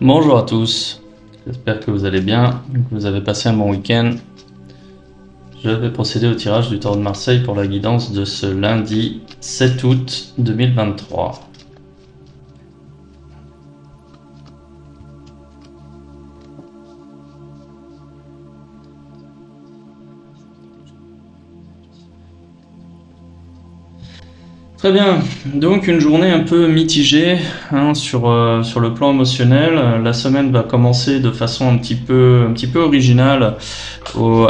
Bonjour à tous, j'espère que vous allez bien, que vous avez passé un bon week-end. Je vais procéder au tirage du Tarot de Marseille pour la guidance de ce lundi 7 août 2023. Très bien, donc une journée un peu mitigée sur le plan émotionnel. La semaine va commencer de façon un petit peu originale,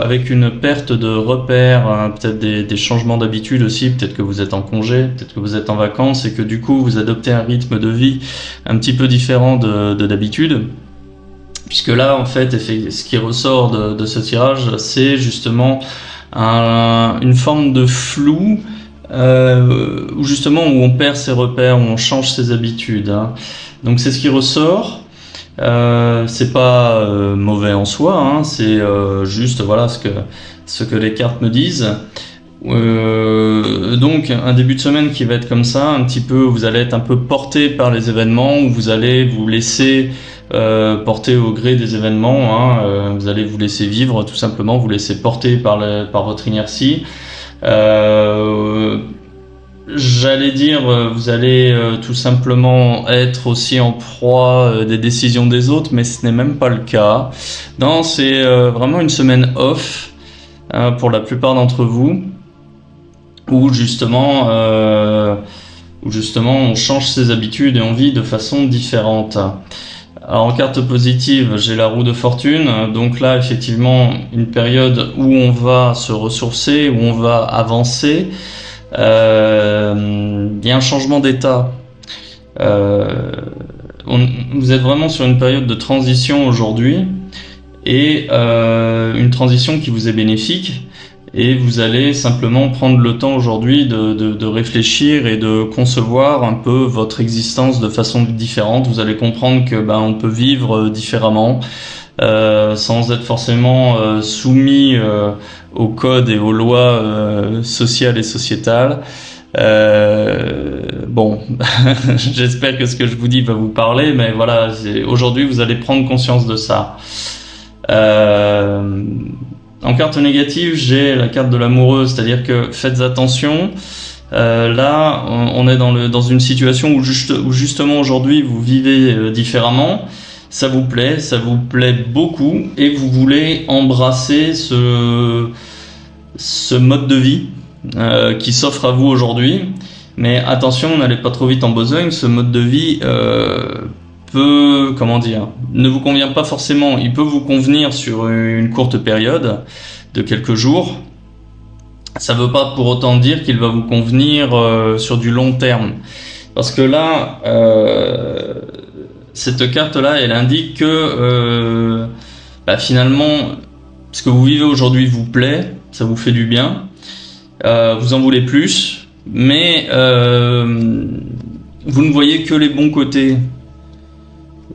avec une perte de repères, peut-être des changements d'habitude aussi, peut-être que vous êtes en congé, peut-être que vous êtes en vacances et que du coup vous adoptez un rythme de vie un petit peu différent de d'habitude. Puisque là, en fait, ce qui ressort de ce tirage, c'est justement une forme de flou, où justement où on perd ses repères, où on change ses habitudes. Donc c'est ce qui ressort. C'est pas mauvais en soi, c'est juste voilà ce que les cartes me disent. Donc un début de semaine qui va être comme ça, un petit peu, vous allez être un peu porté par les événements, où vous allez vous laisser porter au gré des événements. Vous allez vous laisser vivre, tout simplement, vous laisser porter par votre inertie. J'allais dire, vous allez tout simplement être aussi en proie des décisions des autres, mais ce n'est même pas le cas. Non, c'est vraiment une semaine off pour la plupart d'entre vous, où justement on change ses habitudes et on vit de façon différente. Alors en carte positive, j'ai la roue de fortune, donc là effectivement une période où on va se ressourcer, où on va avancer. Il y a un changement d'état. Vous êtes vraiment sur une période de transition aujourd'hui, et une transition qui vous est bénéfique. Et vous allez simplement prendre le temps aujourd'hui de réfléchir et de concevoir un peu votre existence de façon différente. Vous allez comprendre que on peut vivre différemment, sans être forcément soumis aux codes et aux lois sociales et sociétales. Bon, j'espère que ce que je vous dis va vous parler, mais voilà, aujourd'hui vous allez prendre conscience de ça. En carte négative, j'ai la carte de l'amoureuse, c'est-à-dire que faites attention. Là, on est dans une situation où justement aujourd'hui vous vivez différemment. Ça vous plaît beaucoup, et vous voulez embrasser ce mode de vie qui s'offre à vous aujourd'hui. Mais attention, n'allez pas trop vite en besogne. Ce mode de vie ne vous convient pas forcément. Il peut vous convenir sur une courte période de quelques jours. Ça ne veut pas pour autant dire qu'il va vous convenir sur du long terme. Parce que là, cette carte-là, elle indique que finalement, ce que vous vivez aujourd'hui vous plaît, ça vous fait du bien, vous en voulez plus, mais vous ne voyez que les bons côtés.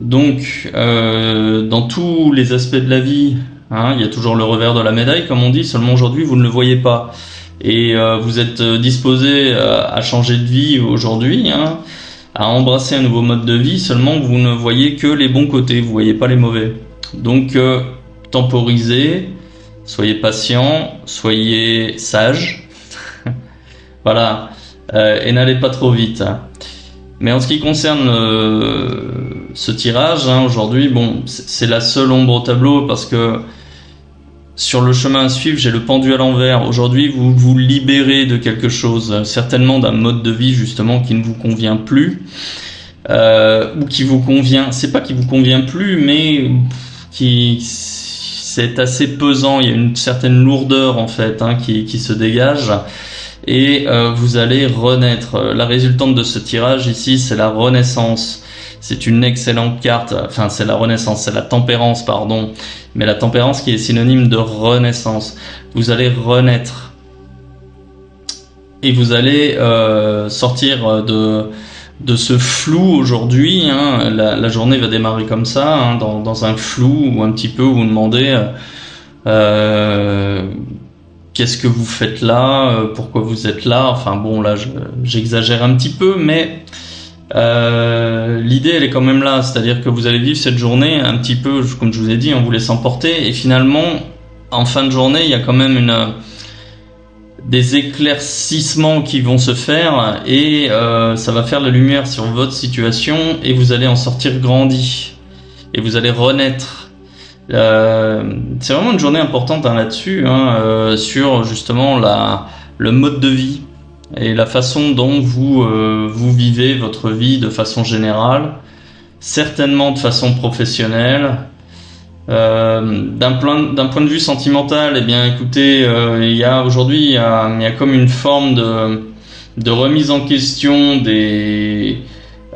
Donc, dans tous les aspects de la vie, il y a toujours le revers de la médaille, comme on dit, seulement aujourd'hui vous ne le voyez pas. Et vous êtes disposé à changer de vie aujourd'hui, à embrasser un nouveau mode de vie, seulement vous ne voyez que les bons côtés, vous voyez pas les mauvais. Donc temporisez, soyez patient, soyez sage, voilà, et n'allez pas trop vite. Mais en ce qui concerne ce tirage, aujourd'hui, c'est la seule ombre au tableau, parce que sur le chemin à suivre, j'ai le pendu à l'envers. Aujourd'hui, vous vous libérez de quelque chose, certainement d'un mode de vie justement qui ne vous convient plus, ou qui vous convient. C'est pas qui vous convient plus, mais c'est assez pesant. Il y a une certaine lourdeur en fait qui se dégage. Et vous allez renaître. La résultante de ce tirage ici, c'est la renaissance. C'est une excellente carte. Enfin, c'est la renaissance, c'est la tempérance, pardon. Mais la tempérance qui est synonyme de renaissance. Vous allez renaître. Et vous allez sortir de ce flou aujourd'hui. La journée va démarrer comme ça, dans un flou, ou un petit peu où vous demandez qu'est-ce que vous faites là, pourquoi vous êtes là. Enfin bon, là j'exagère un petit peu, mais L'idée elle est quand même là, c'est-à-dire que vous allez vivre cette journée un petit peu, comme je vous ai dit, en vous laissant porter, et finalement, en fin de journée, il y a quand même des éclaircissements qui vont se faire, et ça va faire la lumière sur votre situation, et vous allez en sortir grandi, et vous allez renaître. C'est vraiment une journée importante là-dessus, sur justement le mode de vie et la façon dont vous vivez votre vie de façon générale, certainement de façon professionnelle. D'un point de vue sentimental, eh bien écoutez, il y a comme une forme de remise en question de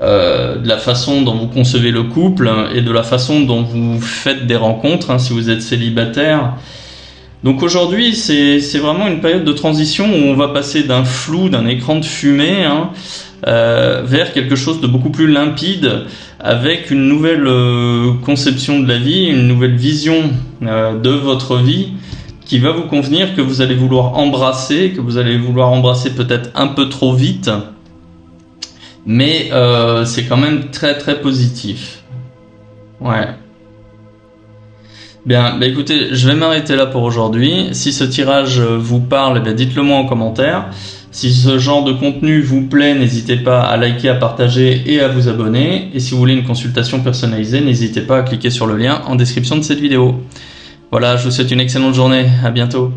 la façon dont vous concevez le couple et de la façon dont vous faites des rencontres, si vous êtes célibataire. Donc aujourd'hui, c'est vraiment une période de transition où on va passer d'un flou, d'un écran de fumée, vers quelque chose de beaucoup plus limpide, avec une nouvelle conception de la vie, une nouvelle vision de votre vie qui va vous convenir, que vous allez vouloir embrasser, peut-être un peu trop vite, mais c'est quand même très très positif. Ouais. Bien, écoutez, je vais m'arrêter là pour aujourd'hui. Si ce tirage vous parle, dites-le moi en commentaire. Si ce genre de contenu vous plaît, n'hésitez pas à liker, à partager et à vous abonner. Et si vous voulez une consultation personnalisée, n'hésitez pas à cliquer sur le lien en description de cette vidéo. Voilà, je vous souhaite une excellente journée. À bientôt.